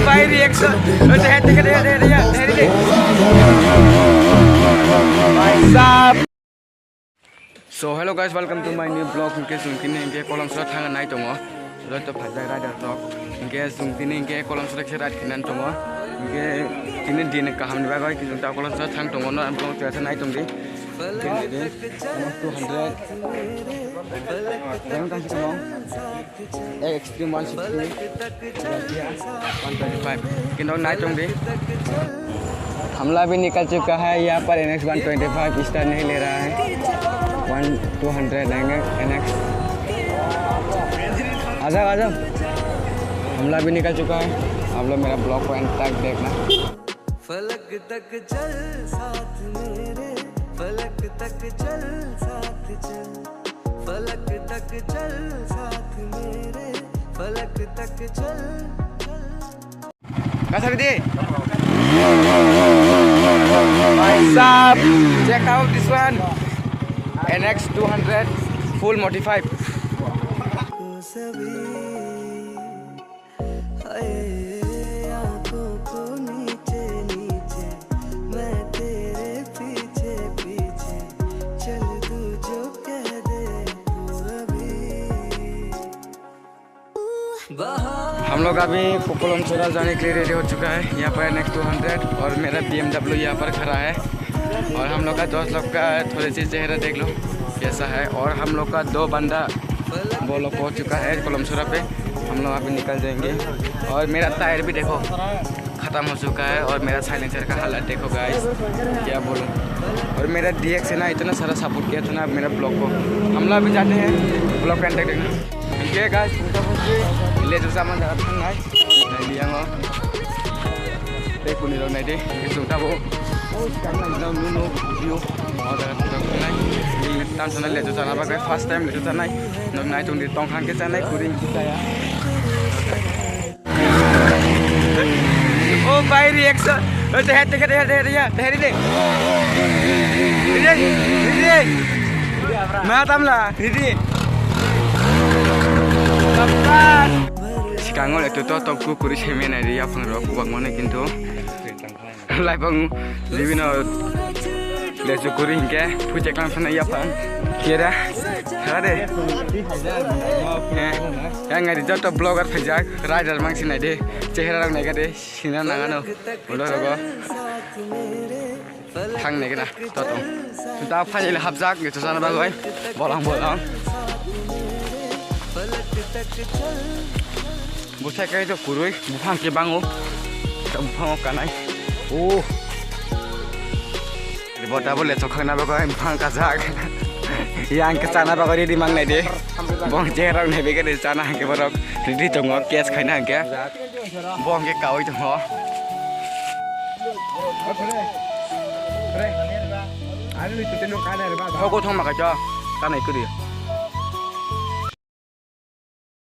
भाई रिएक्शन भाई साहब so hello guys welcome to my new blog इनके सुनकिने इनके कलम सरा थांगा नाय दङ रत फाजा राइडार ब्लॉग इनके सुनकिने इनके कलम सरा से राइड किनान दङ इनके किने दिन काहामनि बागै कि जों दा कलम सरा थां दङ न ब्लॉग जासे नाय दंदि 200 Jangan kasih ngomong extreme 160 125 kilo night होंगे हमला भी निकल चुका है यहाँ पर NX 125 स्टार नहीं ले रहा है 200 लेंगे NX आजा हमला भी निकल चुका है आप लोग मेरा ब्लॉग को एंड तक देखना फलक तक चल साथ मेरे फलक तक चल साथ चल फलक तक चल साथ मेरे फलक तक चल कैसा भी भाई साहब check out this one NX 200 full modified हम लोग अभी कोलम सोरा जाने के लिए रेडी हो चुका है यहाँ पर NX 200 और मेरा BMW यहाँ पर खड़ा है और हम लोग का दोस्त लोग का थोड़ी सी चेहरा देख लो कैसा है और हम लोग का 2 बंदा वो लोग पहुँच चुका है कोलम सोरा पे हम लोग अभी निकल जाएंगे और मेरा टायर भी देखो ख़त्म हो चुका है और मेरा साइलेंसर का हालत देखो गाइस क्या बोलूँ और मेरा DX है ना इतना सारा सपोर्ट किया था ना मेरा ब्लॉग को हम लोग अभी जाते हैं ब्लॉग का कॉन्टेक्ट देखना ठीक गाइस ले जो सामान जाकर थांनाय नायदि आङो दैखौ नेराव नायदि सुंथाबो गांनाय नुनो भिडिअ अदार थांनाय टानसना ले जो जाना बागै फर्स्ट टाइम ले जो जानाय नाय दंदि तंखां के जानाय कुरिं जाया ओ भाई रिएक्शन ओ ते हेरी दे मा तामला रिदि सिगाङाव लेथ'थ' तबखौ कुरि सेमेनाय रि आफांराव कुबाक माने किन्तु लाइफां लिबिनो लेजो कुरि हिंके फुजे क्लामसना याफां केरा हादे yang ngadi jatuh blogger fajak rider mangsi naide cehera rang naga de sina nangano udah rogo thang naga na toto kita fajil habjak gitu sana bagai bolang busai kayak itu kurui bukan ke bangu bukan kanai di bawah boleh coklat bagai bukan kazak yang kesana bagai di mang naide bong cerang nih begitu di sana ke borok di tengok kias kaina ke bong ke kau itu ho aku thong makai cho ta này cứ đi